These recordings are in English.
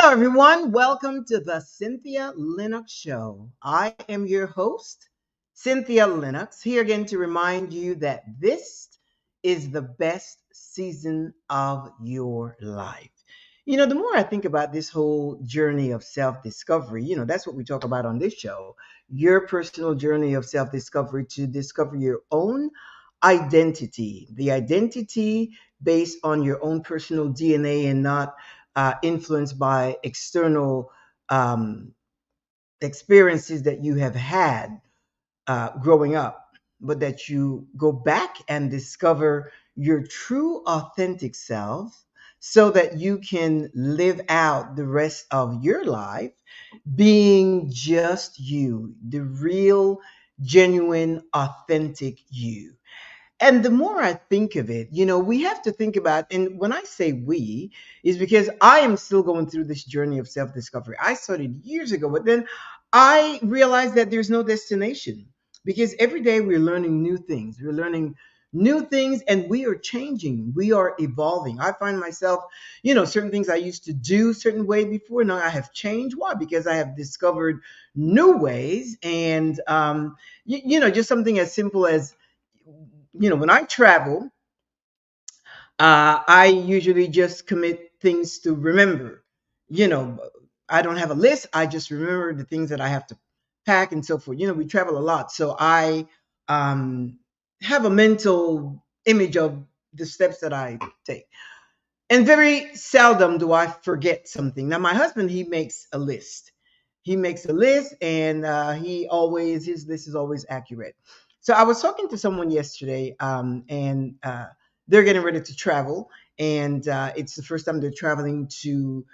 Hello, everyone. Welcome to the Cynthia Linox Show. I am your host, Cynthia Linox, here again to remind you that this is the best season of your life. The more I think about this whole journey of self discovery, that's what we talk about on this show, your personal journey of self discovery to discover your own identity, the identity based on your own personal DNA and not influenced by external um, experiences that you have had growing up, but that you go back and discover your true, authentic self so that you can live out the rest of your life being just you, the real, genuine, authentic you. And the more I think of it, we have to think about, and when I say we, is because I am still going through this journey of self discovery. I started years ago, but then I realized that there's no destination because every day we're learning new things. We're learning new things and we are changing. We are evolving. I find myself, certain things I used to do certain way before. Now I have changed. Why? Because I have discovered new ways and, just something as simple as, when I travel, I usually just commit things to remember. You know, I don't have a list. I just remember the things that I have to pack and so forth. We travel a lot. So I um, have a mental image of the steps that I take. And very seldom do I forget something. Now, my husband, he makes a list. He makes a list, and his list is always accurate. So I was talking to someone yesterday, and they're getting ready to travel, and it's the first time they're traveling to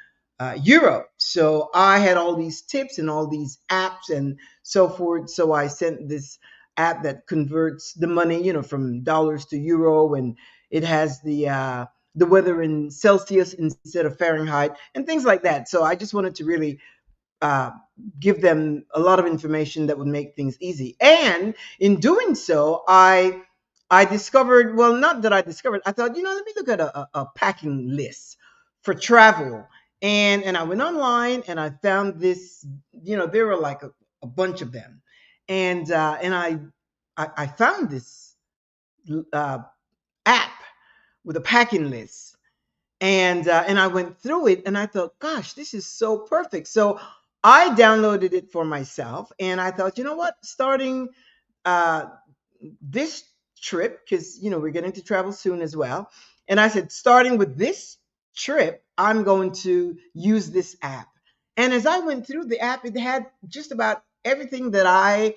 Europe. So I had all these tips and all these apps and so forth. So I sent this app that converts the money, from dollars to euro, and it has the weather in Celsius instead of Fahrenheit and things like that. So I just wanted to really uh, give them a lot of information that would make things easy. And in doing so, I discovered, well, not that I discovered, I thought, let me look at a packing list for travel. And I went online and I found this, there were like a bunch of them. And I found this uh, app with a packing list and I went through it and I thought, gosh, this is so perfect. So I downloaded it for myself and I thought, you know what, starting uh, this trip, because we're getting to travel soon as well, and I said, starting with this trip, I'm going to use this app. And as I went through the app, it had just about everything that I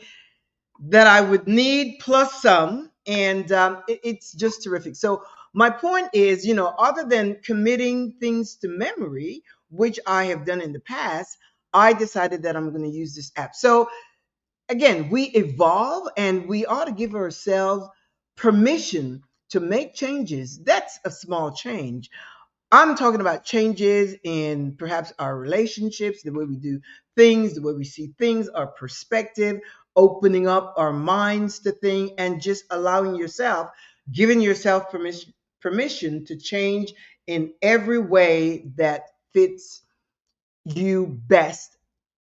would need plus some. And it's just terrific. So my point is, other than committing things to memory, which I have done in the past, I decided that I'm going to use this app. So again, we evolve and we ought to give ourselves permission to make changes. That's a small change. I'm talking about changes in perhaps our relationships, the way we do things, the way we see things, our perspective, opening up our minds to things, and just allowing yourself, giving yourself permission to change in every way that fits you best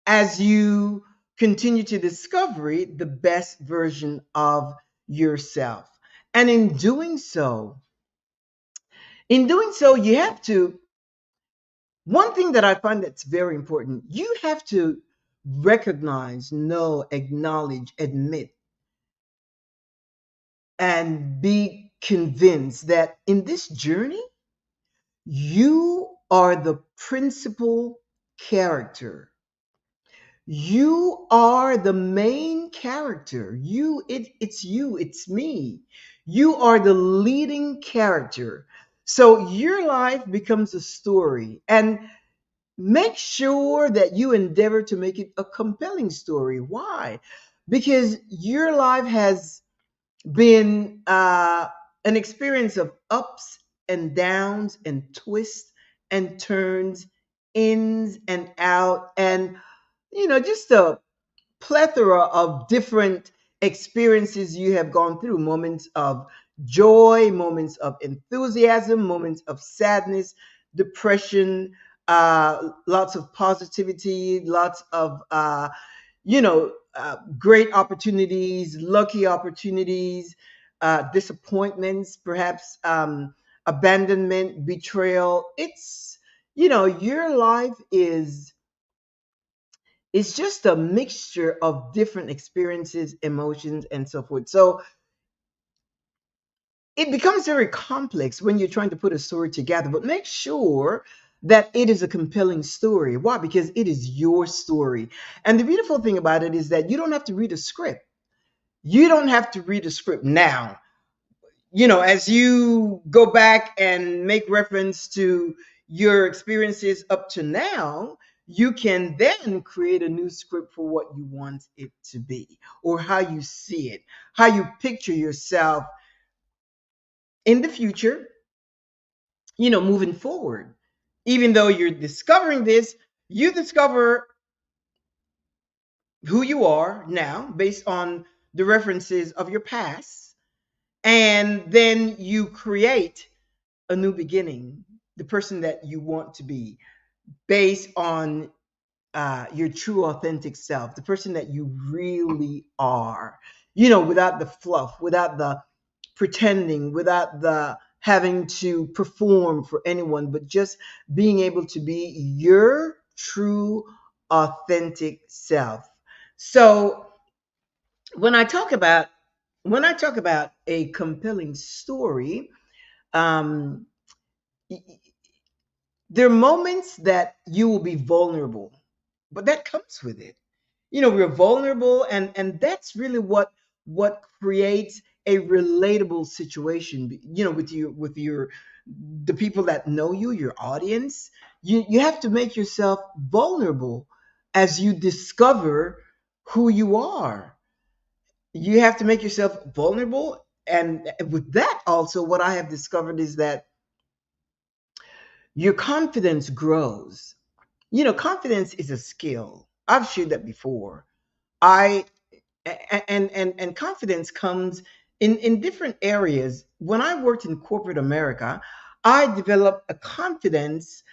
as you continue to discover the best version of yourself. And in doing so, you have to one thing that I find that's very important, you have to recognize, know, acknowledge, admit, and be convinced that in this journey, you are the principal character. You are the main character. It's you, it's me. You are the leading character. So your life becomes a story. And make sure that you endeavor to make it a compelling story. Why? Because your life has been an experience of ups and downs and twists and turns, ins and out, and just a plethora of different experiences you have gone through, moments of joy, moments of enthusiasm, moments of sadness, depression, lots of positivity, lots of great opportunities, lucky opportunities, disappointments, perhaps abandonment, betrayal. It's, your life is just a mixture of different experiences, emotions, and so forth. So it becomes very complex when you're trying to put a story together, but make sure that it is a compelling story. Why? Because it is your story. And the beautiful thing about it is that you don't have to read a script. You don't have to read a script now. As you go back and make reference to your experiences up to now, you can then create a new script for what you want it to be, or how you see it, how you picture yourself in the future, moving forward. Even though you're discovering this, you discover who you are now based on the references of your past, and then you create a new beginning, the person that you want to be based on your true authentic self, the person that you really are, without the fluff, without the pretending, without the having to perform for anyone, but just being able to be your true authentic self. So when I talk about a compelling story, um, there are moments that you will be vulnerable, but that comes with it. We're vulnerable, and that's really what creates a relatable situation, with your the people that know you, your audience. You have to make yourself vulnerable as you discover who you are. You have to make yourself vulnerable, and with that also, what I have discovered is that your confidence grows. Confidence is a skill. I've shared that before. I and confidence comes in different areas. When I worked in corporate America, I developed a confidence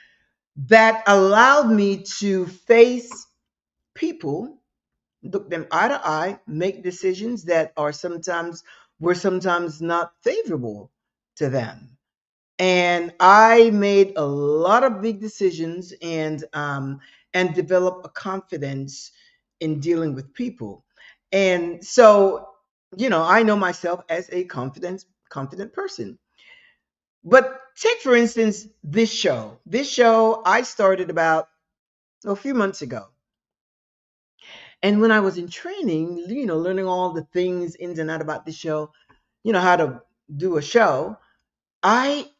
that allowed me to face people, look them eye to eye, make decisions that are sometimes not favorable to them. And I made a lot of big decisions, and developed a confidence in dealing with people. And so, I know myself as a confident person. But take for instance this show. This show I started about a few months ago. And when I was in training, learning all the things ins and out about this show, how to do a show, I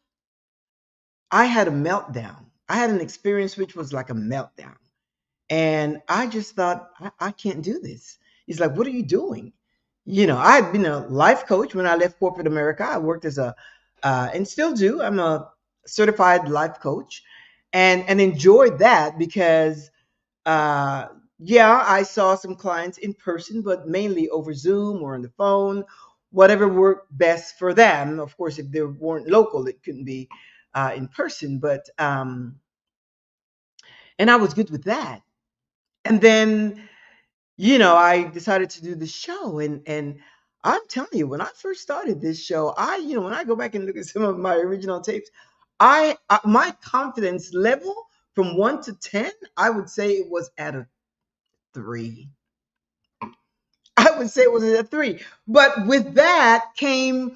I had a meltdown. I had an experience which was like a meltdown. And I just thought, I can't do this. He's like, what are you doing? I had been a life coach when I left corporate America. I worked as and still do. I'm a certified life coach, and enjoyed that because, uh, yeah, I saw some clients in person, but mainly over Zoom or on the phone, whatever worked best for them. Of course, if they weren't local, it couldn't be in person, and I was good with that. And then, I decided to do the show, and I'm telling you, when I first started this show, when I go back and look at some of my original tapes, my confidence level from 1 to 10, I would say it was at a 3. I would say it was at a 3. But with that came,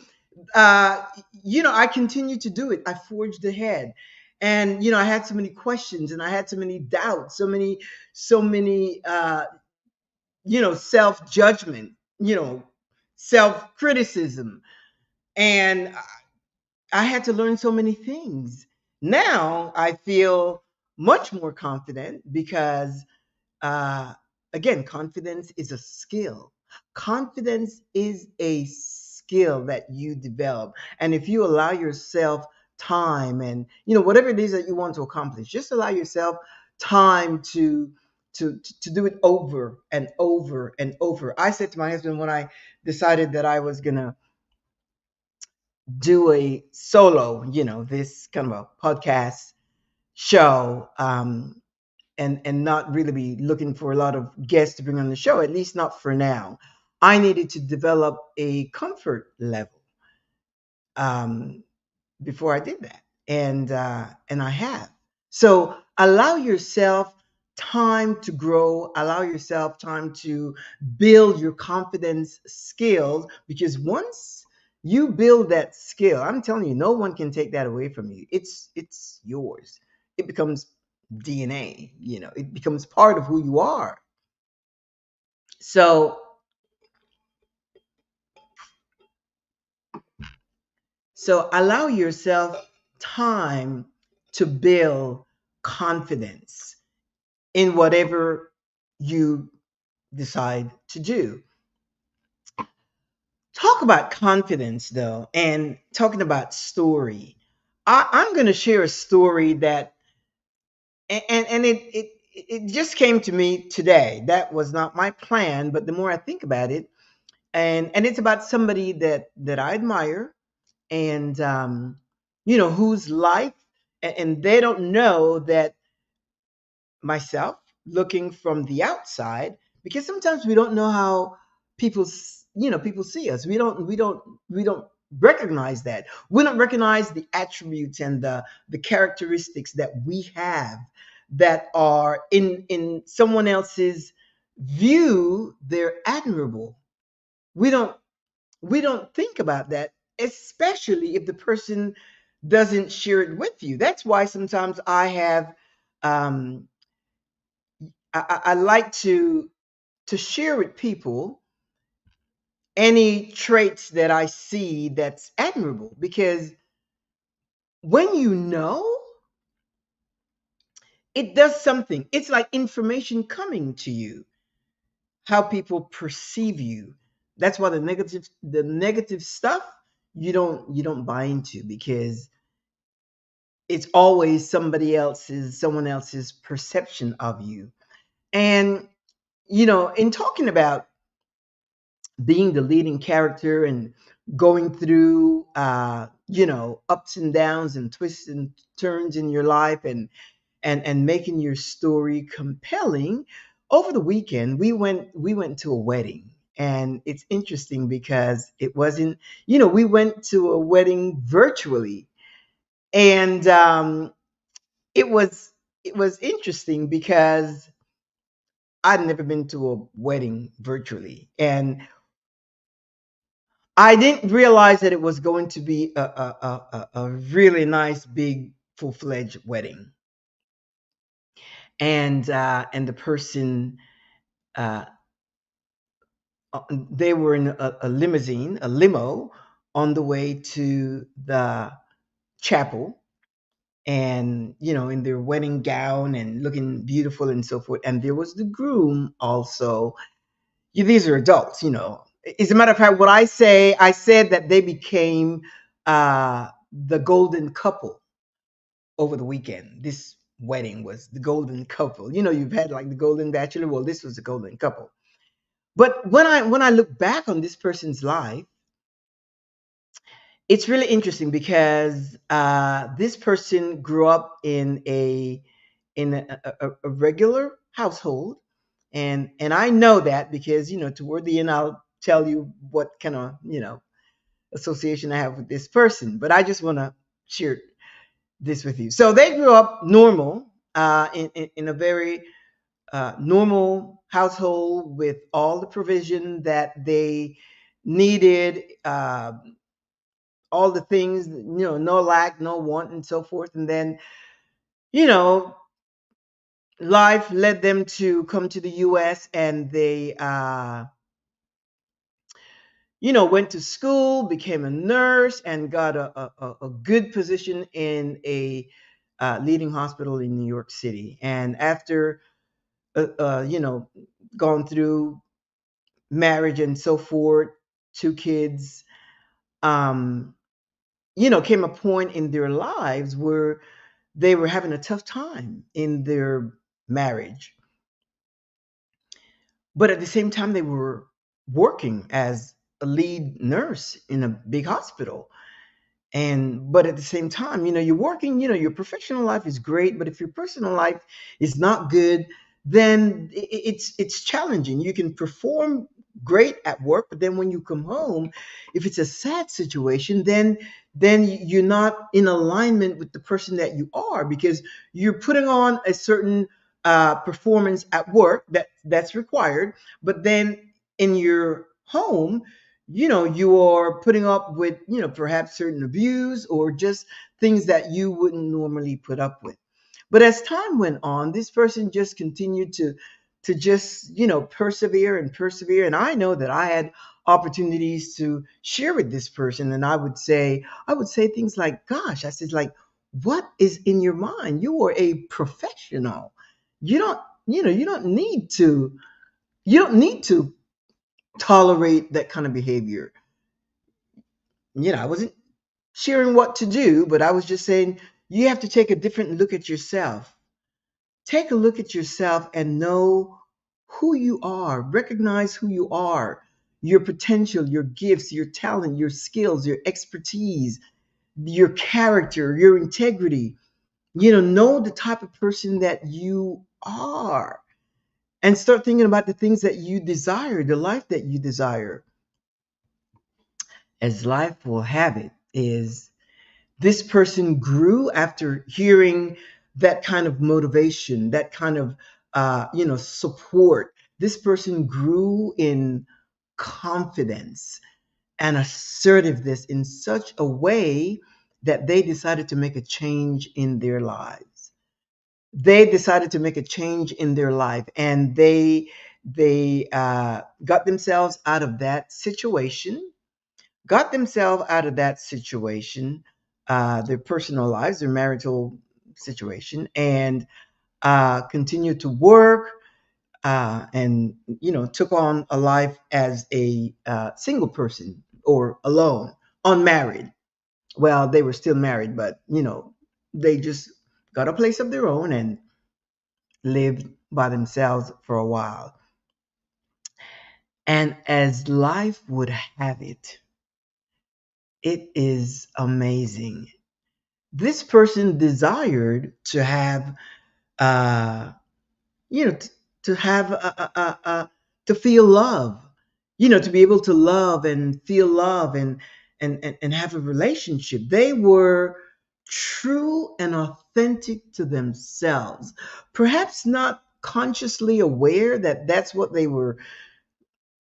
uh, I continued to do it. I forged ahead. And, I had so many questions, and I had so many doubts, so many self judgment, self criticism. And I had to learn so many things. Now I feel much more confident because, uh, again, confidence is a skill. Confidence is a skill that you develop. And if you allow yourself time, and, whatever it is that you want to accomplish, just allow yourself time to do it over and over and over. I said to my husband when I decided that I was going to do a solo, this kind of a podcast, show, and not really be looking for a lot of guests to bring on the show, at least not for now. I needed to develop a comfort level, um, before I did that, and I have. So allow yourself time to grow. Allow yourself time to build your confidence skills, because once you build that skill, I'm telling you, no one can take that away from you. It's yours. It becomes DNA. It becomes part of who you are. So allow yourself time to build confidence in whatever you decide to do. Talk about confidence, though, and talking about story. I'm going to share a story that, and it just came to me today. That was not my plan, but the more I think about it, and it's about somebody that I admire, and whose life, and they don't know that myself, looking from the outside, because sometimes we don't know how people see us. We don't recognize that. We don't recognize the attributes and the characteristics that we have, that are in someone else's view, they're admirable. We don't we don't think about that, especially if the person doesn't share it with you. That's why sometimes I have, um, I like to share with people any traits that I see that's admirable, because when you know, it does something. It's like information coming to you, how people perceive you. That's why the negative stuff, you don't buy into, because it's always someone else's perception of you. And in talking about being the leading character and going through ups and downs and twists and turns in your life, and making your story compelling, over the weekend we went to a wedding. And it's interesting because it wasn't, we went to a wedding virtually. And it was it was interesting because I'd never been to a wedding virtually, and I didn't realize that it was going to be a really nice, big, full-fledged wedding. And the person, uh, they were in a limousine, a limo, on the way to the chapel, and in their wedding gown and looking beautiful and so forth. And there was the groom also. These are adults. As a matter of fact, what I said that they became the golden couple over the weekend. This wedding was the golden couple. You've had like the golden bachelor. Well, this was the golden couple. But when I look back on this person's life, it's really interesting because this person grew up in a regular household. And I know that because toward the end I'll tell you what kind of association I have with this person. But I just want to share this with you. So they grew up normal, in a very normal household, with all the provision that they needed, all the things, no lack, no want, and so forth. And then, you know, life led them to come to the US, and they, went to school, became a nurse, and got a good position in a leading hospital in New York City. And after, gone through marriage and so forth, two kids, um, came a point in their lives where they were having a tough time in their marriage. But at the same time, they were working as a lead nurse in a big hospital. And but at the same time, you're working, your professional life is great, but if your personal life is not good, then it's challenging. You can perform great at work, but then when you come home, if it's a sad situation, then you're not in alignment with the person that you are, because you're putting on a certain performance at work that's required, but then in your home, you are putting up with, perhaps certain abuse or just things that you wouldn't normally put up with. But as time went on, this person just continued to just, persevere and persevere. And I know that I had opportunities to share with this person, and I would say things like, gosh, I said, like, what is in your mind? You are a professional. You don't, you don't need to tolerate that kind of behavior. I wasn't sharing what to do, but I was just saying you have to take a different look at yourself. Take a look at yourself and know who you are. Recognize who you are, your potential, your gifts, your talent, your skills, your expertise, your character, your integrity. Know the type of person that you are, and start thinking about the things that you desire, the life that you desire. As life will have it, is this person grew after hearing that kind of motivation, that kind of support. This person grew in confidence and assertiveness in such a way that they decided to make a change in their lives. They decided to make a change in their life, and they got themselves out of that situation, their personal lives, their marital situation, and continued to work, and took on a life as a single person or alone, unmarried. Well, they were still married, but they just got a place of their own and lived by themselves for a while. And as life would have it, it is amazing. This person desired to have uh you know t- to have to feel love, to be able to love and feel love, and have a relationship. They were true and authentic to themselves, perhaps not consciously aware that that's what they were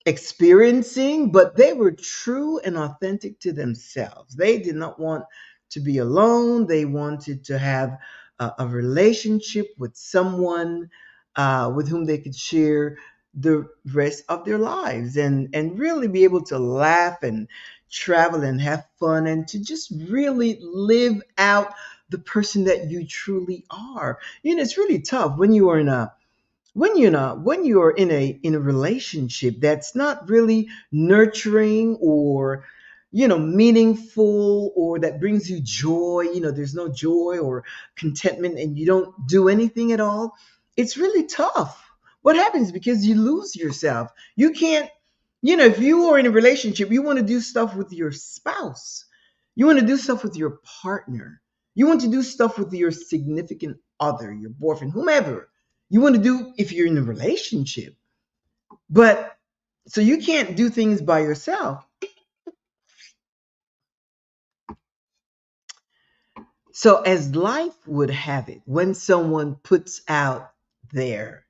experiencing, but they were true and authentic to themselves. They did not want to be alone. They wanted to have a relationship with someone with whom they could share the rest of their lives, and really be able to laugh and travel and have fun, and to just really live out the person that you truly are. It's really tough when you are in a when you're in a relationship that's not really nurturing, or meaningful, or that brings you joy. There's no joy or contentment, and you don't do anything at all. It's really tough. What happens? Because you lose yourself. You can't, if you are in a relationship, you want to do stuff with your spouse, you want to do stuff with your partner, you want to do stuff with your significant other, your boyfriend, whomever you want to do if you're in a relationship. But so you can't do things by yourself. So, as life would have it, when someone puts out there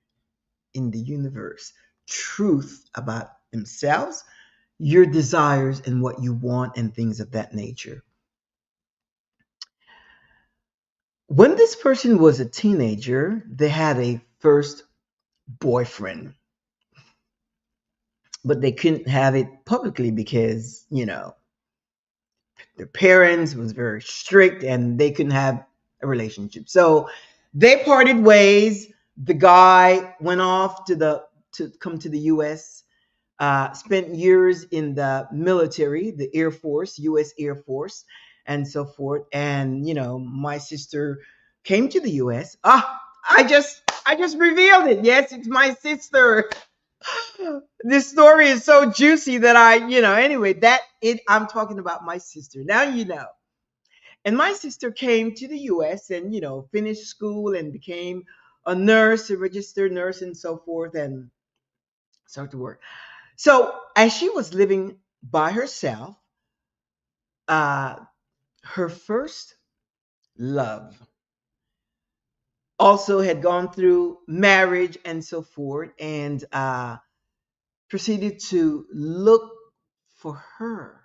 in the universe truth about themselves, your desires, and what you want, and things of that nature. When this person was a teenager, they had a first boyfriend, but they couldn't have it publicly because, their parents was very strict and they couldn't have a relationship. So they parted ways. The guy went off to come to the US, spent years in the military, the Air Force, US Air Force, and so forth. And my sister came to the US. I just revealed it. Yes, it's my sister. This story is so juicy that anyway, I'm talking about my sister. Now you know. And my sister came to the US and, finished school and became a nurse, a registered nurse, and so forth, and started to work. So as she was living by herself, uh, her first love also had gone through marriage and so forth, and proceeded to look for her,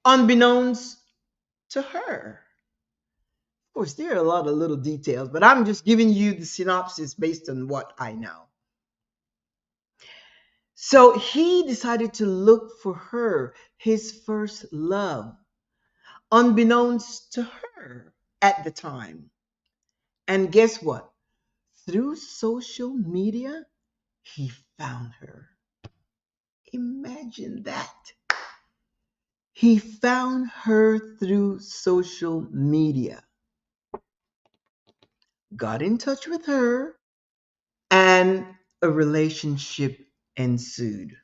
unbeknownst to her. Of course, there are a lot of little details, but I'm just giving you the synopsis based on what I know. So he decided to look for her, his first love, unbeknownst to her at the time. And guess what? Through social media, he found her. Imagine that. He found her through social media, got in touch with her, and a relationship ensued.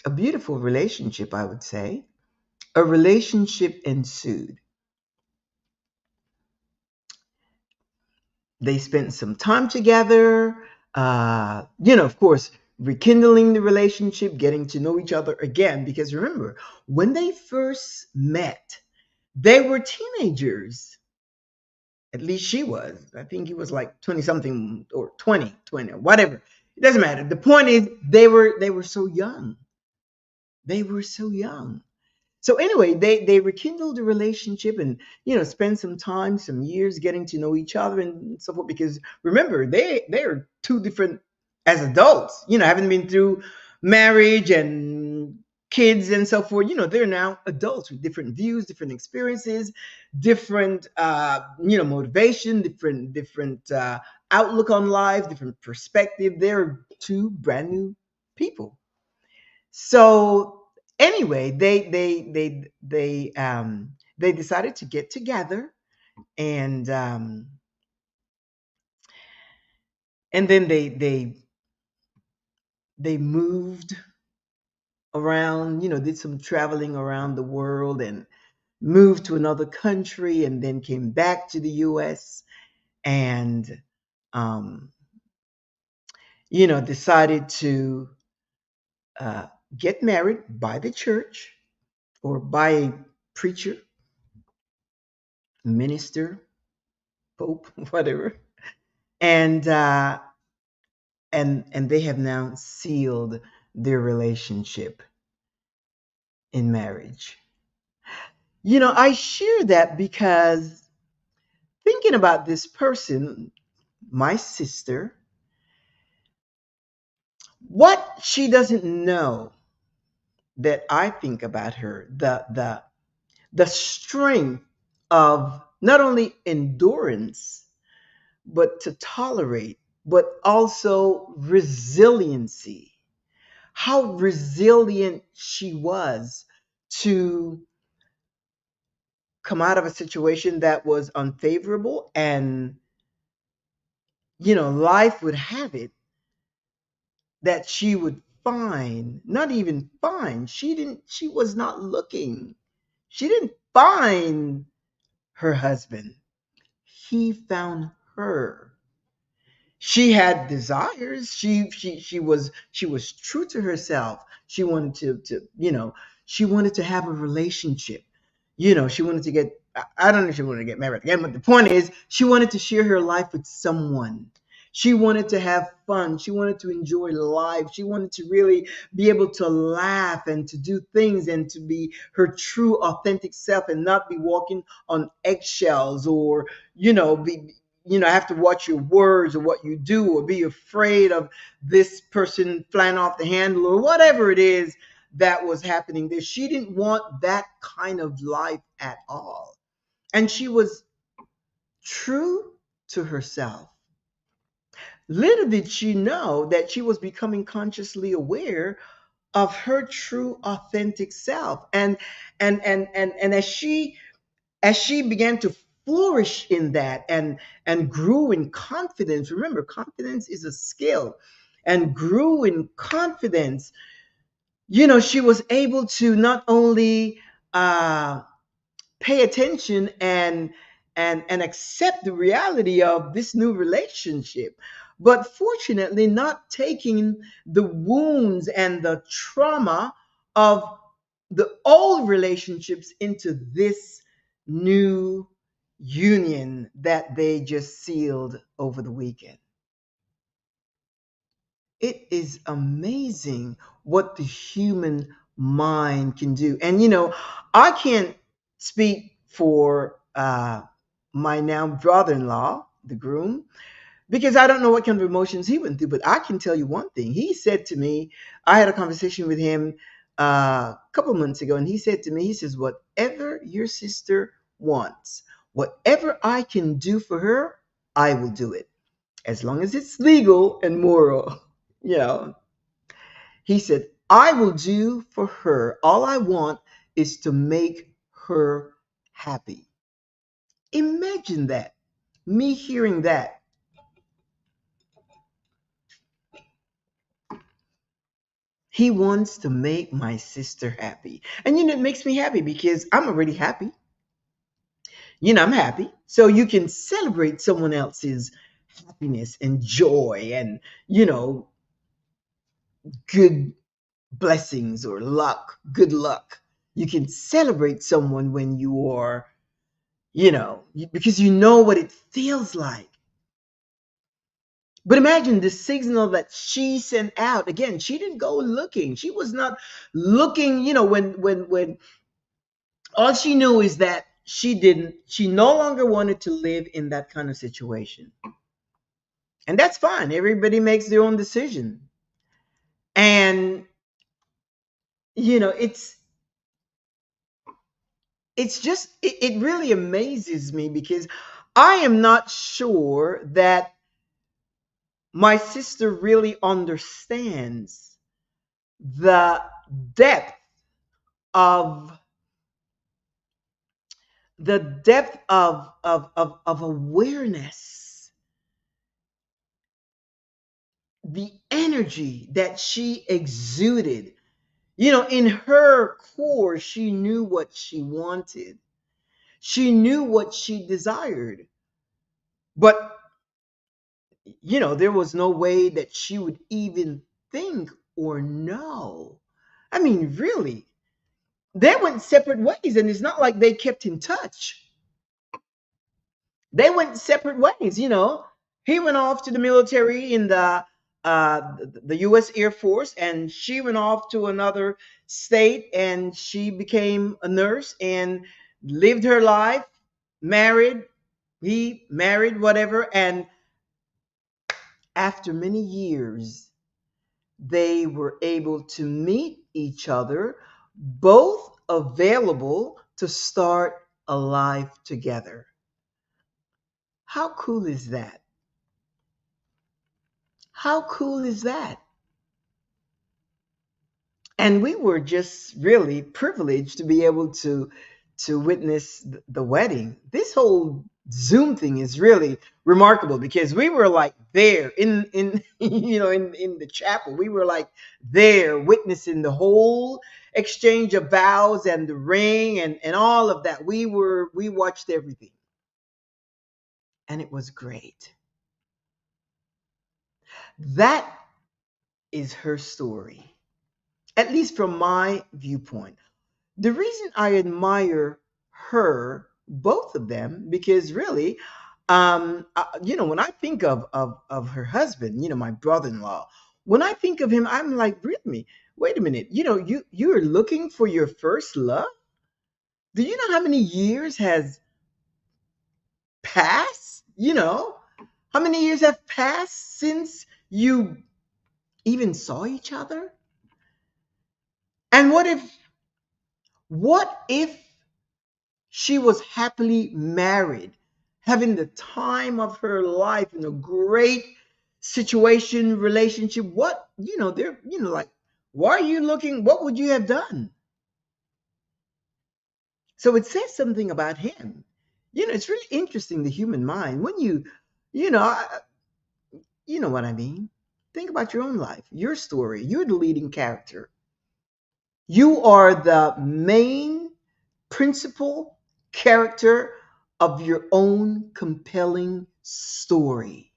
A beautiful relationship, I would say. A relationship ensued. They spent some time together, of course, rekindling the relationship, getting to know each other again. Because remember, when they first met, they were teenagers. At least she was. I think he was like 20 something or 20, or whatever. It doesn't matter. The point is they were so young. They were so young. So anyway, they rekindled the relationship and spend some time, some years getting to know each other and so forth. Because remember, they're two different as adults. Haven't been through marriage and kids and so forth. They're now adults with different views, different experiences, different motivation, different outlook on life, different perspective. They're two brand new people. So anyway, they decided to get together, and then they moved around, did some traveling around the world and moved to another country and then came back to the US and um decided to uh get married by the church or by a preacher, minister, pope, whatever. And uh and and they have now sealed their relationship in marriage. I share that because thinking about this person, my sister, what she doesn't know that I think about her, the strength of not only endurance, but to tolerate, but also resiliency. How resilient she was to come out of a situation that was unfavorable, and life would have it that she would find, not even find, she was not looking, she didn't find her husband, he found her. She had desires. She was true to herself. She wanted she wanted to have a relationship. She wanted to get, I don't know if she wanted to get married again, but the point is she wanted to share her life with someone. She wanted to have fun. She wanted to enjoy life. She wanted to really be able to laugh and to do things and to be her true, authentic self and not be walking on eggshells, or, be, have to watch your words or what you do, or be afraid of this person flying off the handle or whatever it is that was happening there. She didn't want that kind of life at all. And she was true to herself. Little did she know that she was becoming consciously aware of her true authentic self. And as she began to flourish in that and grew in confidence. Remember, confidence is a skill. And grew in confidence. She was able to not only uh, pay attention and accept the reality of this new relationship, but fortunately not taking the wounds and the trauma of the old relationships into this new union that they just sealed over the weekend. It is amazing what the human mind can do. And I can't speak for my now brother-in-law, the groom, because I don't know what kind of emotions he went through. But I can tell you one thing. He said to me, I had a conversation with him a couple months ago, and he said to me, he says, "Whatever your sister wants, whatever I can do for her, I will do it, as long as it's legal and moral." You know, he said, "I will do for her. All I want is to make her happy." Imagine that. Me hearing that. He wants to make my sister happy. And it makes me happy because I'm already happy. I'm happy. So you can celebrate someone else's happiness and joy and, good blessings or luck, good luck. You can celebrate someone when you are, because you know what it feels like. But imagine the signal that she sent out. Again, she didn't go looking. She was not looking, when all she knew is that she no longer wanted to live in that kind of situation. And that's fine. Everybody makes their own decision. And, you know, it's it really amazes me because I am not sure that my sister really understands the depth of of awareness, the energy that she exuded. In her core, she knew what she wanted. She knew what she desired. But, there was no way that she would even think or know. I mean, really, they went separate ways, and it's not like they kept in touch. They went separate ways. He went off to the military in the U.S. Air Force, and she went off to another state, and she became a nurse and lived her life, married. He married, whatever, and after many years, they were able to meet each other, both available to start a life together. How cool is that? How cool is that? And we were just really privileged to be able to witness the wedding. This whole Zoom thing is really remarkable because we were like there in in the chapel. We were like there witnessing the whole exchange of vows and the ring and all of that. We watched everything, and it was great. That is her story, at least from my viewpoint. The reason I admire her, both of them, because really, when I think of her husband, my brother-in-law, when I think of him, I'm like, really, wait a minute, you're looking for your first love. Do you know how many years has passed? How many years have passed since you even saw each other? And what if she was happily married, having the time of her life in a great situation, relationship? They're, like, why are you looking? What would you have done? So it says something about him. It's really interesting, the human mind. When you know, you know what I mean. Think about your own life, your story. You're the leading character. You are the main principal character of your own compelling story.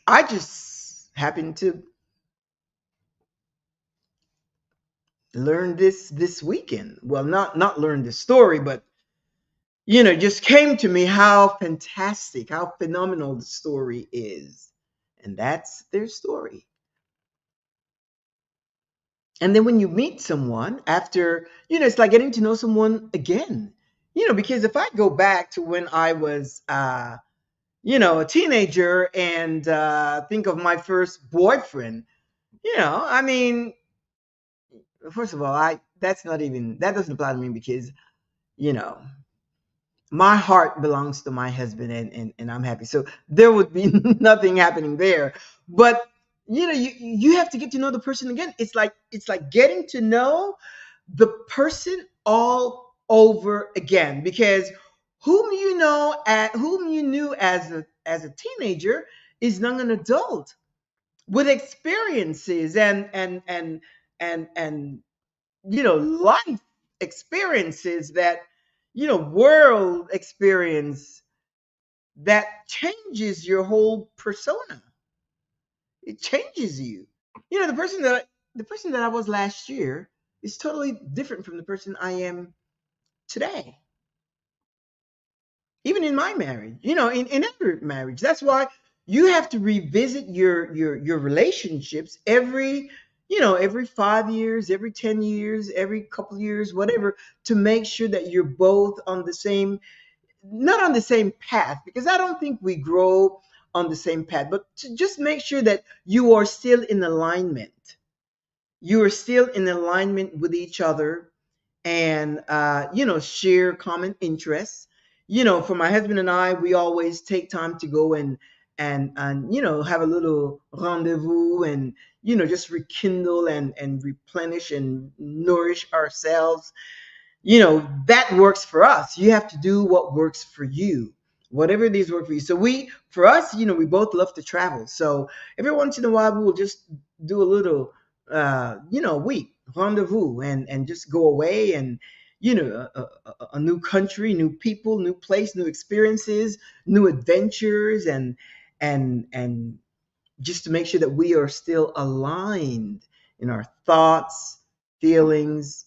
I just happened to learn this weekend. Well, not learn the story, but just came to me how fantastic, how phenomenal the story is. And that's their story. And then when you meet someone after, it's like getting to know someone again. Because if I go back to when I was a teenager and think of my first boyfriend, I mean, first of all, I that's not even that doesn't apply to me because, you know, my heart belongs to my husband and I'm happy. So there would be nothing happening there. But you have to get to know the person again. It's like getting to know the person all over again because whom you knew as a teenager is now an adult with experiences and life experiences that world experience that changes your whole persona. It changes you. The person that I was last year is totally different from the person I am today. Even in my marriage, in every marriage. That's why you have to revisit your relationships every 5 years, every 10 years, every couple of years, whatever, to make sure that you're both on the same, not on the same path, because I don't think we grow on the same path, but to just make sure that you are still in alignment. You are still in alignment with each other and share common interests. For my husband and I, we always take time to go and have a little rendezvous and just rekindle and replenish and nourish ourselves. That works for us. You have to do what works for you, whatever these work for you. So for us, we both love to travel. So every once in a while we will just do a little week rendezvous and just go away and a new country, new people, new place, new experiences, new adventures, and just to make sure that we are still aligned in our thoughts, feelings,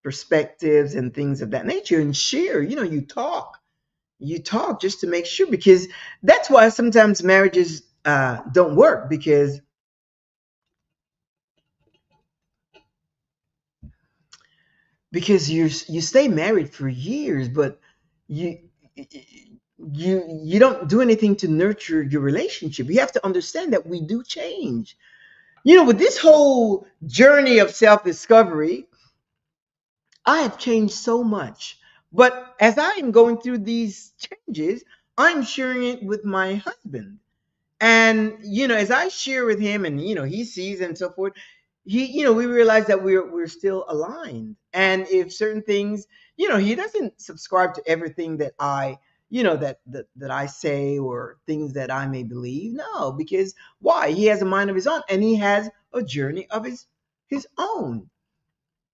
perspectives, and things of that nature, and share. You talk just to make sure, because that's why sometimes marriages don't work, because you stay married for years, but you you don't do anything to nurture your relationship. You have to understand that we do change. With this whole journey of self discovery, I have changed so much. But as I am going through these changes, I'm sharing it with my husband. And as I share with him and he sees and so forth, we realize that we're still aligned. And if certain things, he doesn't subscribe to everything that I that I say, or things that I may believe. No, because why? He has a mind of his own and he has a journey of his own.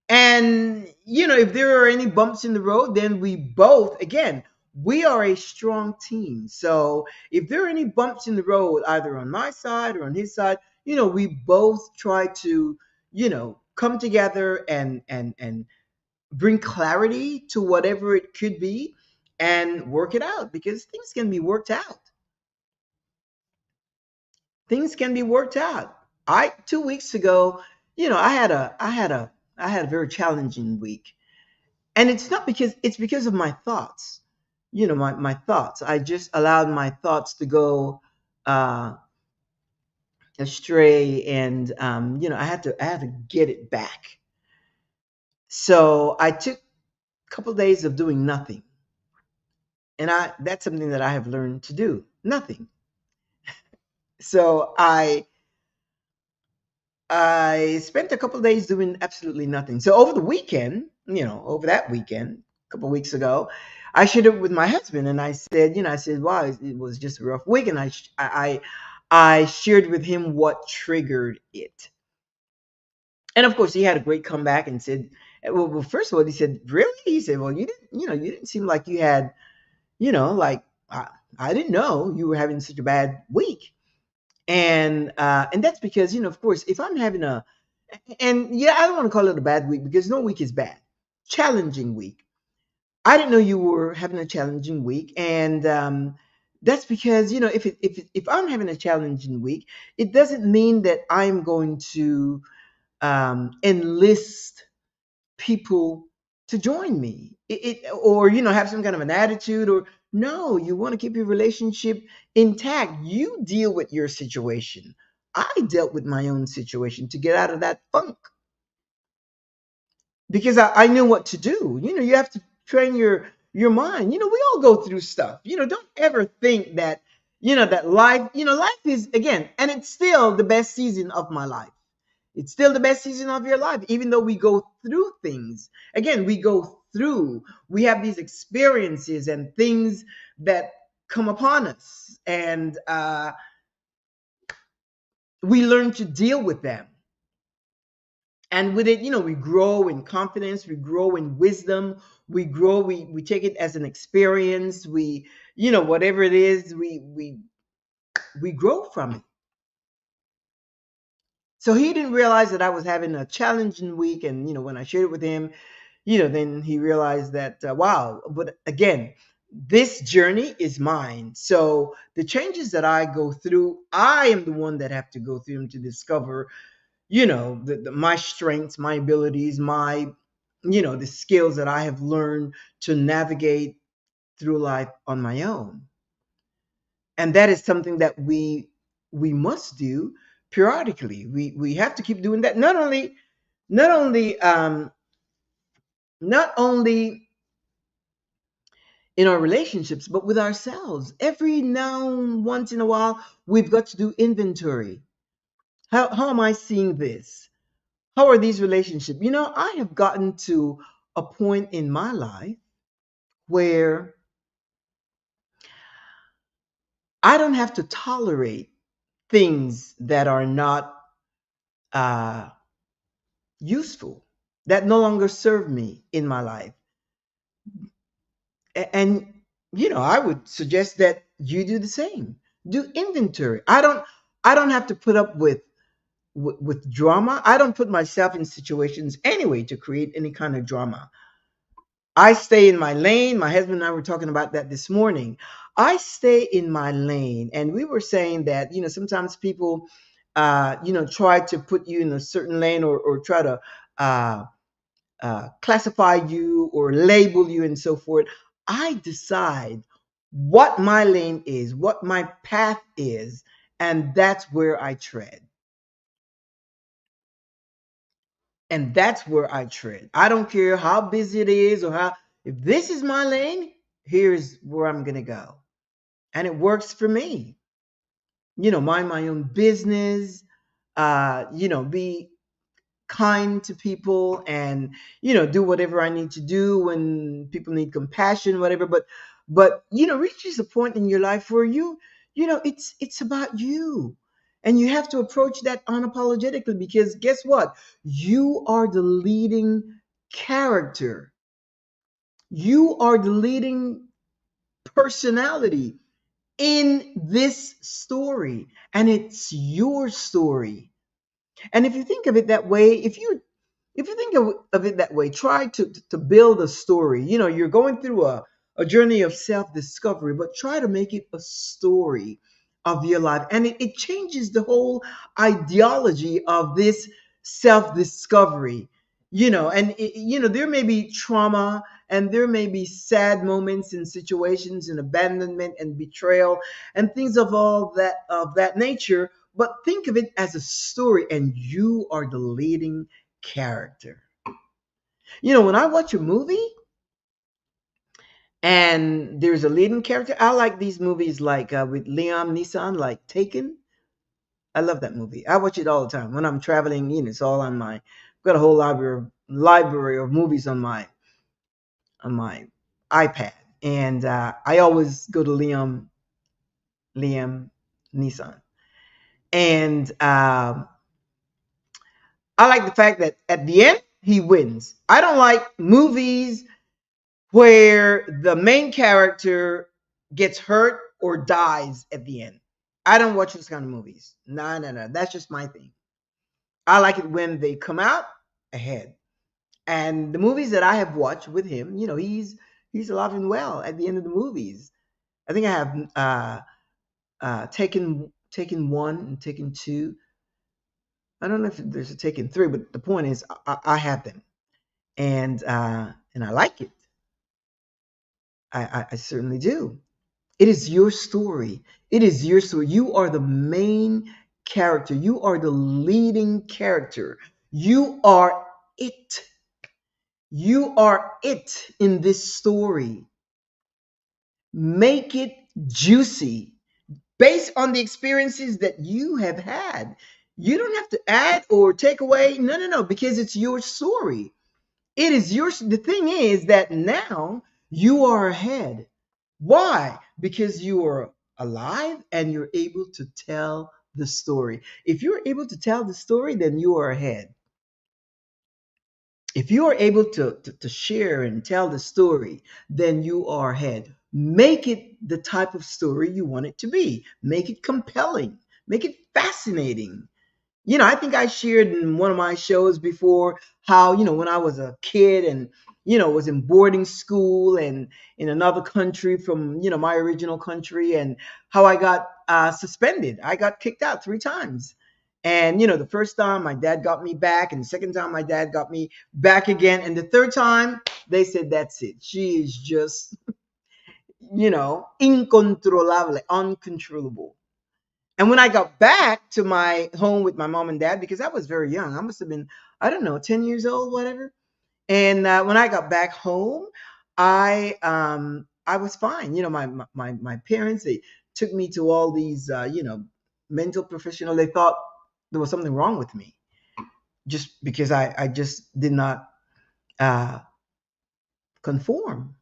And if there are any bumps in the road, then we both, again, we are a strong team. So if there are any bumps in the road, either on my side or on his side, we both try to, come together and bring clarity to whatever it could be and work it out, because things can be worked out. Things can be worked out. 2 weeks ago, I had a very challenging week. And it's because of my thoughts. My thoughts. I just allowed my thoughts to go uh astray, and I had to get it back. So I took a couple days of doing nothing. And I that's something that I have learned to do. Nothing. So I spent a couple days doing absolutely nothing. So over that weekend, a couple weeks ago, I shared it with my husband, and I said, wow, it was just a rough week, and I shared with him what triggered it, And of course, he had a great comeback and said, well, first of all, he said, really? He said, well, you didn't seem like you had, like, I didn't know you were having such a bad week. And that's because, of course, if I'm having and yeah, I don't want to call it a bad week because no week is bad. Challenging week. I didn't know you were having a challenging week, and that's because, if I'm having a challenging week, it doesn't mean that I'm going to enlist people to join me, or have some kind of an attitude, or no, you want to keep your relationship intact. You deal with your situation. I dealt with my own situation to get out of that funk because I knew what to do. You have to train your mind. We all go through stuff. Don't ever think that that life is, again, and it's still the best season of my life. It's still the best season of your life, even though we go through things. Again, we have these experiences and things that come upon us, and we learn to deal with them. And with it, we grow in confidence, we grow in wisdom, we take it as an experience. Whatever it is, we grow from it. So he didn't realize that I was having a challenging week, and when I shared it with him, then he realized that, wow. But again, this journey is mine. So the changes that I go through, I am the one that have to go through them to discover, my strengths, my abilities, the skills that I have learned to navigate through life on my own. And that is something that we must do periodically. We have to keep doing that. Not only not only in our relationships, but with ourselves. Every now and once in a while, we've got to do inventory. How am I seeing this? How are these relationships? I have gotten to a point in my life where I don't have to tolerate things that are not uh, useful, that no longer serve me in my life. And I would suggest that you do the same. Do inventory. I don't have to put up with drama. I don't put myself in situations anyway to create any kind of drama. I stay in my lane. My husband and I were talking about that this morning. I stay in my lane. And we were saying that, sometimes people, try to put you in a certain lane, or try to uh, classify you or label you and so forth. I decide what my lane is, what my path is, and that's where I tread. And that's where I tread. I don't care how busy it is, or if this is my lane, here's where I'm going to go. And it works for me. Mind my own business, be kind to people, and do whatever I need to do when people need compassion, whatever. But reaches a point in your life where it's about you, and you have to approach that unapologetically, because guess what? You are the leading character. You are the leading personality in this story, and it's your story. And if you think of it that way, if you think of it that way, try to build a story. You're going through a journey of self-discovery, but try to make it a story of your life. And it changes the whole ideology of this self-discovery. And there may be trauma, and there may be sad moments and situations and abandonment and betrayal and things of that nature, but think of it as a story, and you are the leading character. When I watch a movie and there's a leading character, I like these movies like with Liam Neeson, like Taken. I love that movie. I watch it all the time when I'm traveling. It's all on my. I've got a whole library of movies on my iPad, and I always go to Liam Neeson, and I like the fact that at the end he wins. I don't like movies where the main character gets hurt or dies at the end. I don't watch those kind of movies. No, no, no. That's just my thing. I like it when they come out ahead. And the movies that I have watched with him, he's alive and well at the end of the movies. I think I have taken one and taken two. I don't know if there's a taken three, but the point is, I have them, and I like it. I certainly do. It is your story. It is your story. You are the main character. You are the leading character. You are it. You are it in this story. Make it juicy based on the experiences that you have had. You don't have to add or take away. No, no, no, because it's your story. It is yours. The thing is that now you are ahead. Why? Because you are alive and you're able to tell the story. If you're able to tell the story, then you are ahead. If you are able to share and tell the story, then you are ahead. Make it the type of story you want it to be. Make it compelling. Make it fascinating. I think I shared in one of my shows before how, when I was a kid and, was in boarding school and in another country from, my original country, and how I got suspended. I got kicked out 3 times. And, the first time my dad got me back, and the second time my dad got me back again. And the third time they said, that's it. She is just, incontrolable, uncontrollable. And when I got back to my home with my mom and dad, because I was very young, I must have been, I don't know, 10 years old, whatever. And when I got back home, I was fine. My parents, they took me to all these mental professional. They thought there was something wrong with me just because I just did not uh, conform.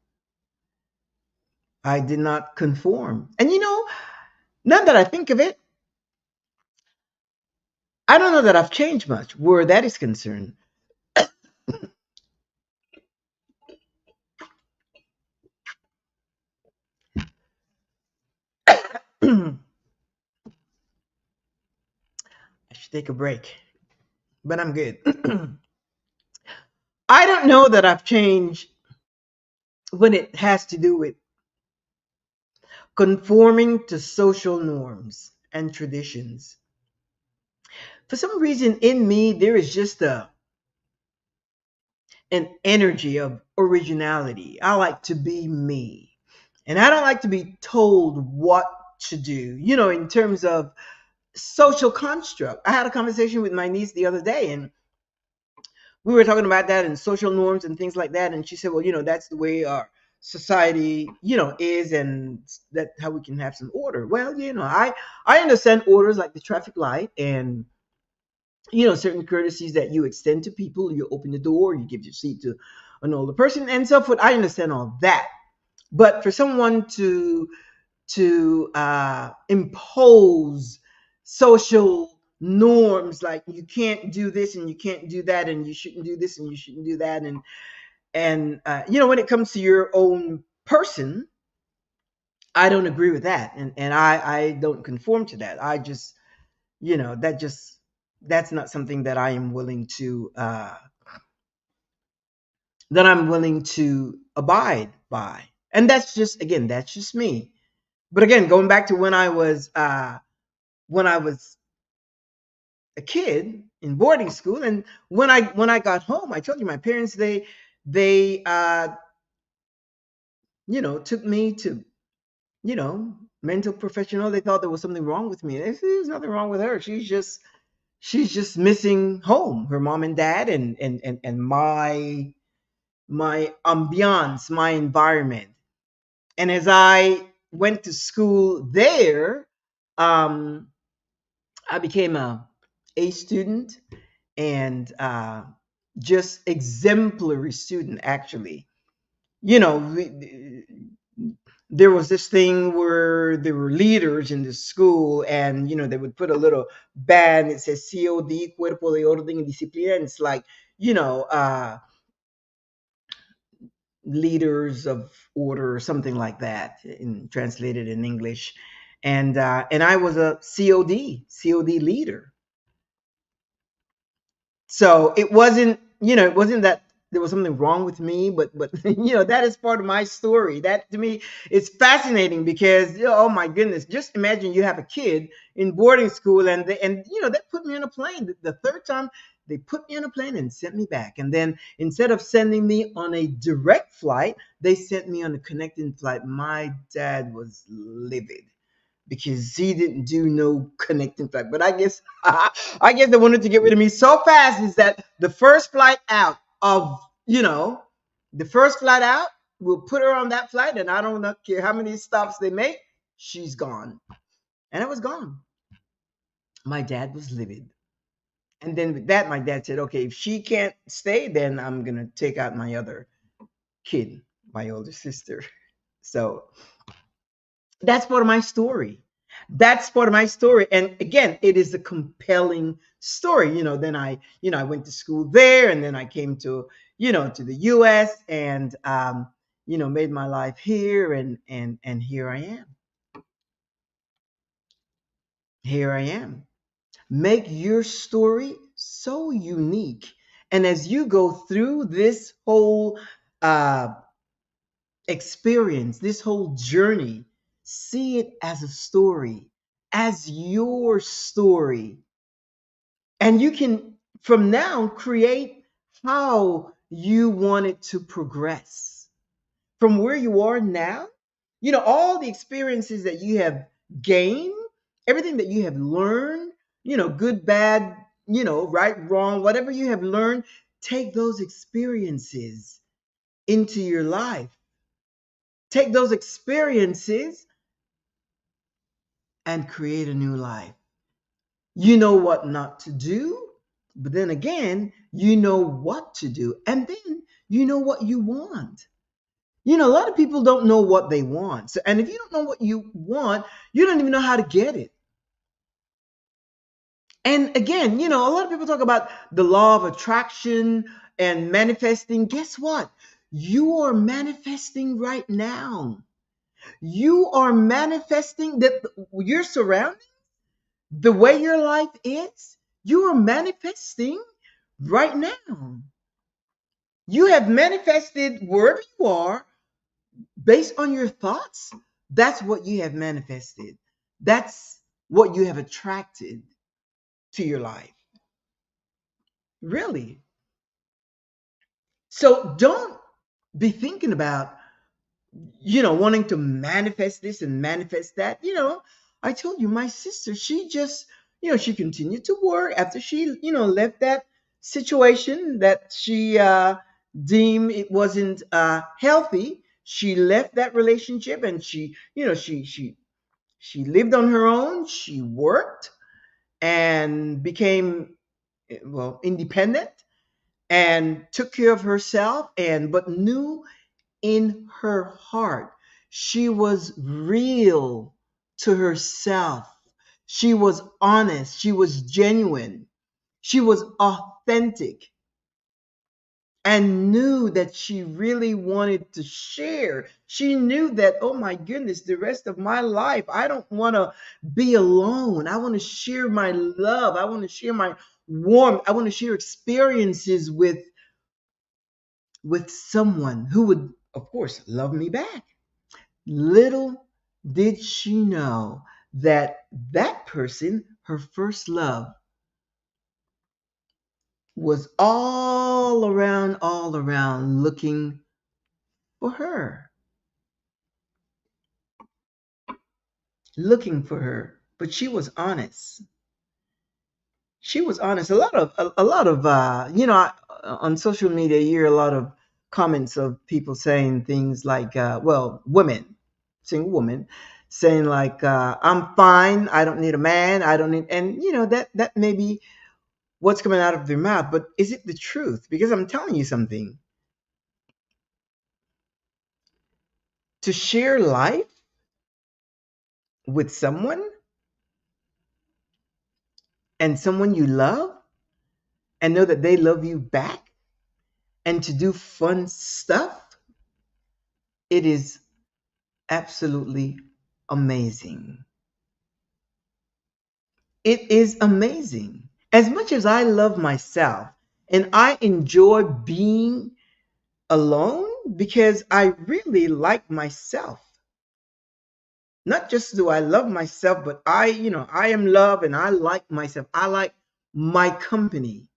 I did not conform. And now that I think of it, I don't know that I've changed much where that is concerned. I should take a break, but I'm good. I don't know that I've changed when it has to do with conforming to social norms and traditions. For some reason in me, there is just an energy of originality. I like to be me. And I don't like to be told what to do, in terms of social construct. I had a conversation with my niece the other day, and we were talking about that and social norms and things like that. And she said, well, that's the way our society, is, and that how we can have some order. Well, I understand orders like the traffic light and, certain courtesies that you extend to people. You open the door, you give your seat to an older person and so forth. I understand all that. But for someone to impose social norms like you can't do this and you can't do that and you shouldn't do this and you shouldn't do that, and when it comes to your own person, I don't agree with that, and I don't conform to that. I just that just that's not something that I'm willing to abide by. And that's just, again, that's just me. But again, going back to when I was a kid in boarding school, and when I got home, I told you my parents, they took me to mental professional. They thought there was something wrong with me. There's nothing wrong with her. She's just missing home, her mom and dad, and my ambiance, my environment. And as I went to school there, um, I became a student, and just exemplary student, actually. You know, there was this thing where there were leaders in the school, and they would put a little band. It says COD, Cuerpo de Orden y Disciplina, and it's like, you know, leaders of order or something like that, translated in English. And I was a COD leader. So it wasn't that there was something wrong with me, but that is part of my story. That to me is fascinating because, oh my goodness, just imagine you have a kid in boarding school, and they put me on a plane. The third time they put me on a plane and sent me back, and then instead of sending me on a direct flight, they sent me on a connecting flight. My dad was livid because he didn't do no connecting flight. But I guess I guess they wanted to get rid of me so fast is that the first flight out of the first flight out, we'll put her on that flight, and I don't care how many stops they make, she's gone. And I was gone. My dad was livid. And then with that, my dad said, okay, if she can't stay, then I'm gonna take out my other kid, my older sister. So that's part of my story. That's part of my story. And again, it is a compelling story. Then I went to school there, and then I came to the US, and made my life here, and here I am. Here I am. Make your story so unique. And as you go through this whole uh experience, this whole journey, see it as a story, as your story. And you can, from now, create how you want it to progress. From where you are now, all the experiences that you have gained, everything that you have learned, good, bad, right, wrong, whatever you have learned, take those experiences into your life. Take those experiences and create a new life. You know what not to do, but then again, you know what to do. And then you know what you want. A lot of people don't know what they want. So, and if you don't know what you want, you don't even know how to get it. And again, a lot of people talk about the law of attraction and manifesting. Guess what? You are manifesting right now. You are manifesting that your surroundings, the way your life is, you are manifesting right now. You have manifested wherever you are based on your thoughts. That's what you have manifested. That's what you have attracted to your life. Really. So don't be thinking about wanting to manifest this and manifest that. I told you, my sister, she just, she continued to work after she, left that situation that she deemed it wasn't healthy. She left that relationship, and she lived on her own. She worked and became, well, independent, and took care of herself, and but knew in her heart. She was real to herself. She was honest. She was genuine. She was authentic, and knew that she really wanted to share. She knew that, oh my goodness, the rest of my life, I don't want to be alone. I want to share my love. I want to share my warmth. I want to share experiences with someone who would, of course, love me back. Little did she know that that person, her first love, was all around looking for her, looking for her. But she was honest. She was honest. A lot of on social media, you hear a lot of comments of people saying things like, well, women, single women, saying like, I'm fine, I don't need a man, I don't need, and that may be what's coming out of their mouth, but is it the truth? Because I'm telling you something. to share life with someone and someone you love and know that they love you back and to do fun stuff, it is absolutely amazing. It is amazing. As much as I love myself and I enjoy being alone because I really like myself. Not just do I love myself, but I am love and I like myself. I like my company.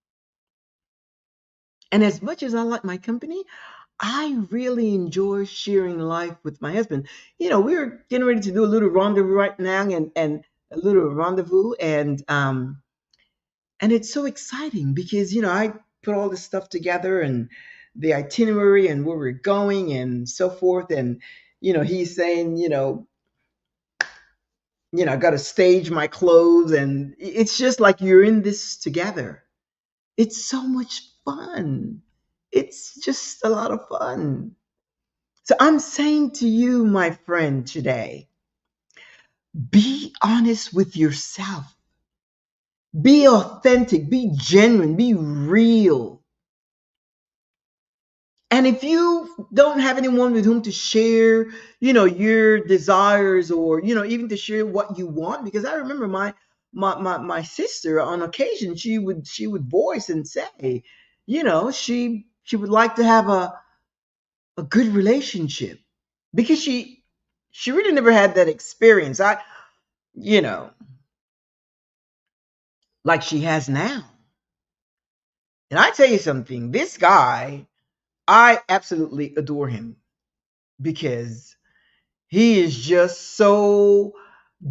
And as much as I like my company, I really enjoy sharing life with my husband. We're getting ready to do a little rendezvous right now and a little rendezvous and it's so exciting because I put all this stuff together and the itinerary and where we're going and so forth and he's saying I got to stage my clothes and it's just like you're in this together. It's so much fun. It's just a lot of fun. So I'm saying to you, my friend, today, be honest with yourself. Be authentic, be genuine, be real. And if you don't have anyone with whom to share, your desires or, even to share what you want, because I remember my sister on occasion, she would voice and say, she would like to have a good relationship because she really never had that experience. You know, like she has now. And I tell you something, this guy, I absolutely adore him because he is just so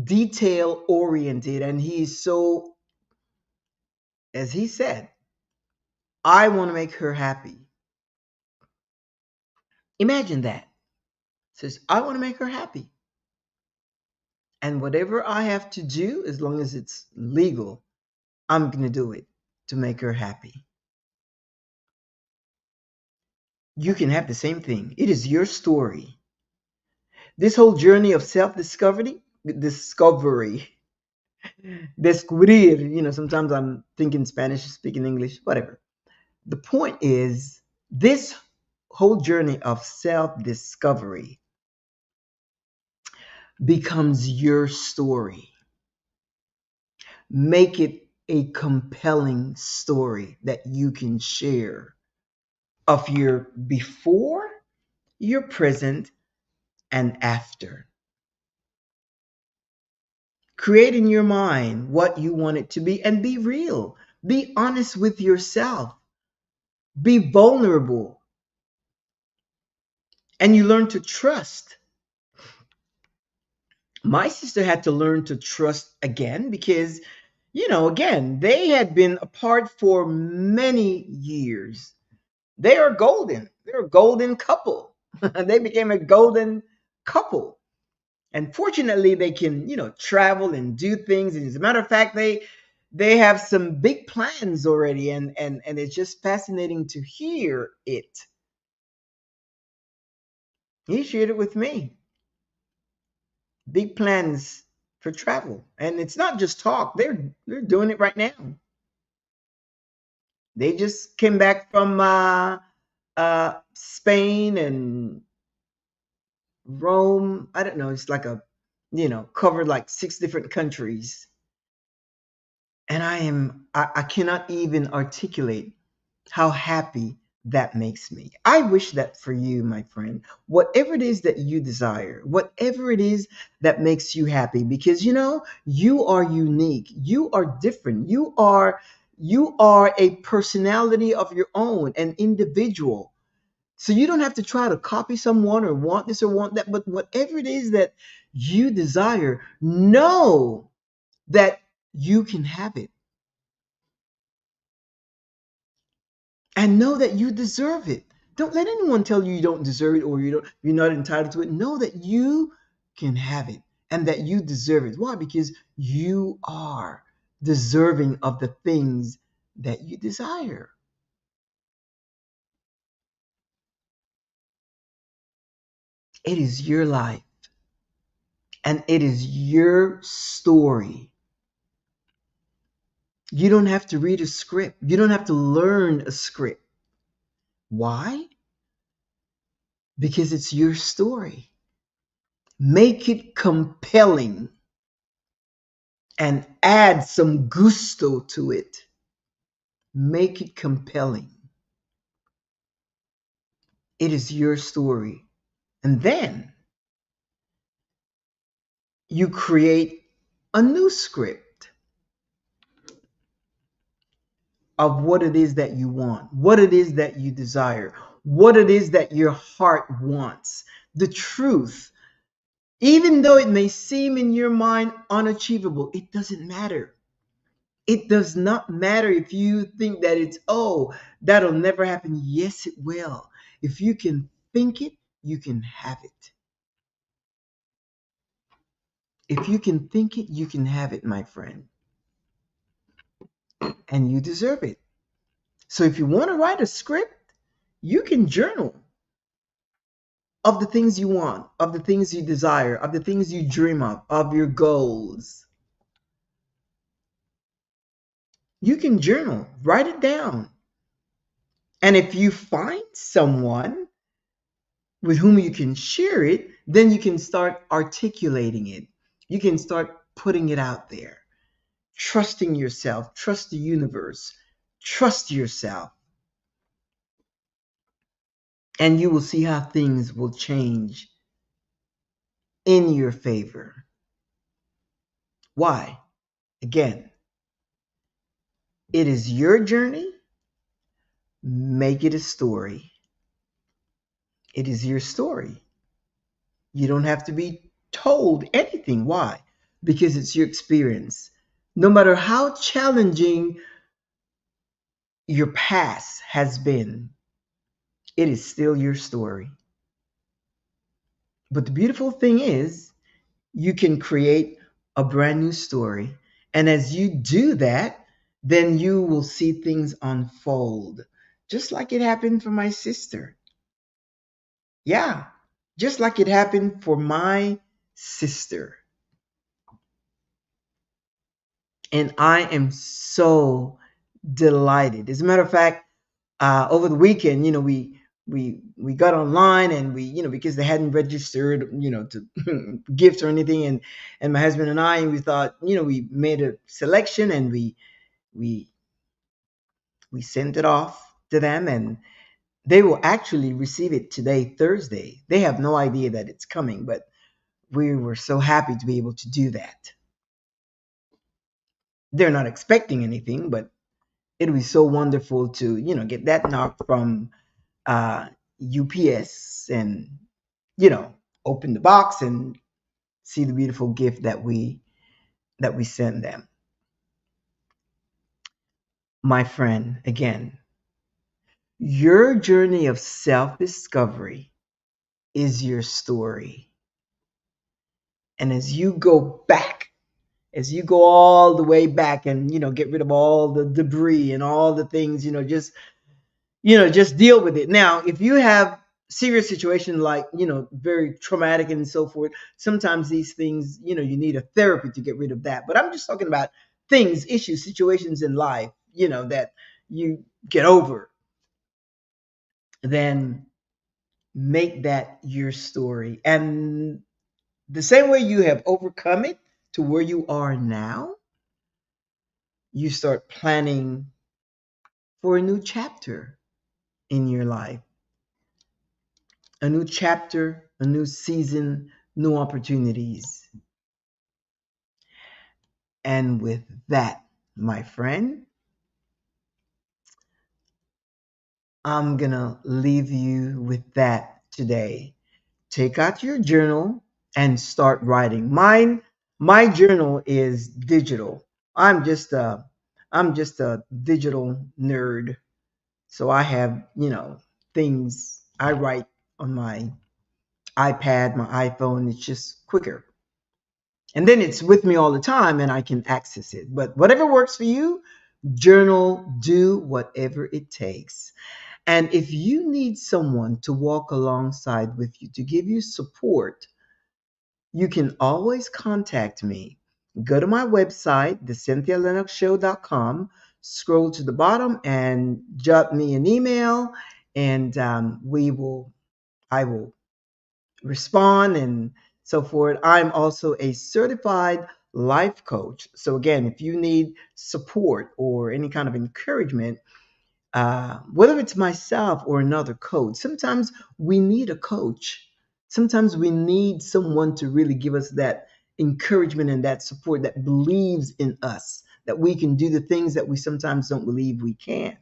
detail oriented and he's so, as he said, I want to make her happy. Imagine that. Says, I want to make her happy. And whatever I have to do, as long as it's legal, I'm going to do it to make her happy. You can have the same thing. It is your story. This whole journey of discovery, descubrir, sometimes I'm thinking Spanish, speaking English, whatever. The point is, this whole journey of self discovery becomes your story. Make it a compelling story that you can share of your before, your present, and after. Create in your mind what you want it to be and be real. Be honest with yourself. Be vulnerable. And you learn to trust. My sister had to learn to trust again because, again, they had been apart for many years. They are golden. They're a golden couple. They became a golden couple. And fortunately, they can, travel and do things. And as a matter of fact, they have some big plans already, and it's just fascinating to hear it. He shared it with me. Big plans for travel, and it's not just talk. They're doing it right now. They just came back from Spain and Rome. I don't know. It's like covered like 6 different countries, and I cannot even articulate how happy that makes me. I wish that for you, my friend, whatever it is that you desire, whatever it is that makes you happy, because you are unique, you are different, you are a personality of your own, an individual. So you don't have to try to copy someone or want this or want that, but whatever it is that you desire, know that you can have it. And know that you deserve it. Don't let anyone tell you you don't deserve it or you're not entitled to it. Know that you can have it and that you deserve it. Why? Because you are deserving of the things that you desire. It is your life and it is your story. You don't have to read a script. You don't have to learn a script. Why? Because it's your story. Make it compelling and add some gusto to it. Make it compelling. It is your story. And then you create a new script of what it is that you want, what it is that you desire, what it is that your heart wants, the truth. Even though it may seem in your mind unachievable, it doesn't matter. It does not matter if you think that it's, oh, that'll never happen. Yes, it will. If you can think it, you can have it. If you can think it, you can have it, my friend. And you deserve it. So if you want to write a script, you can journal of the things you want, of the things you desire, of the things you dream of your goals. You can journal, write it down. And if you find someone with whom you can share it, then you can start articulating it. You can start putting it out there. Trusting yourself, trust the universe, trust yourself. And you will see how things will change in your favor. Why? Again, it is your journey. Make it a story. It is your story. You don't have to be told anything. Why? Because it's your experience. No matter how challenging your past has been, it is still your story. But the beautiful thing is, you can create a brand new story. And as you do that, then you will see things unfold, just like it happened for my sister. Yeah, just like it happened for my sister. And I am so delighted. As a matter of fact, over the weekend, we got online and because they hadn't registered, to gifts or anything, and my husband and I, we thought, we made a selection and we we sent it off to them, and they will actually receive it today, Thursday. They have no idea that it's coming, but we were so happy to be able to do that. They're not expecting anything, but it'll be so wonderful to get that knock from UPS and open the box and see the beautiful gift that we send them. My friend, again, your journey of self-discovery is your story. And as you go back, as you go all the way back and get rid of all the debris and all the things, just deal with it. Now, if you have serious situation like, very traumatic and so forth, sometimes these things, you need a therapy to get rid of that. But I'm just talking about things, issues, situations in life, that you get over. Then make that your story. And the same way you have overcome it to where you are now, you start planning for a new chapter in your life. A new chapter, a new season, new opportunities. And with that, my friend, I'm going to leave you with that today. Take out your journal and start writing. My journal is digital. I'm just a digital nerd. So I have, things I write on my iPad, my iPhone. It's just quicker. And then it's with me all the time and I can access it. But whatever works for you, journal, do whatever it takes. And if you need someone to walk alongside with you, to give you support, you can always contact me. Go to my website, thecynthialinoxshow.com, scroll to the bottom and drop me an email, and I will respond and so forth. I'm also a certified life coach. So again, if you need support or any kind of encouragement, whether it's myself or another coach, sometimes we need a coach. Sometimes we need someone to really give us that encouragement and that support, that believes in us, that we can do the things that we sometimes don't believe we can.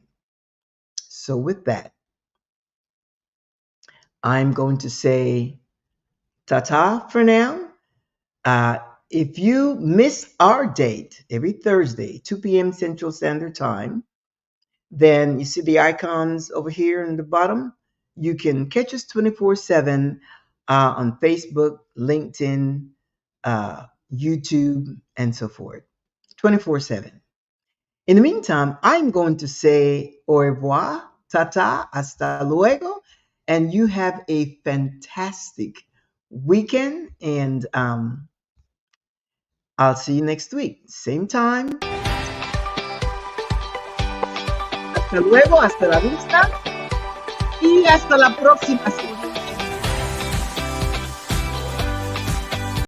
So, with that, I'm going to say ta ta for now. Uh, if you miss our date every Thursday, 2 p.m. Central Standard Time, then you see the icons over here in the bottom. You can catch us 24/7 on Facebook, LinkedIn, YouTube, and so forth. 24/7. In the meantime, I'm going to say au revoir, tata, hasta luego, and you have a fantastic weekend. And I'll see you next week. Same time. Hasta luego, hasta la vista y hasta la próxima.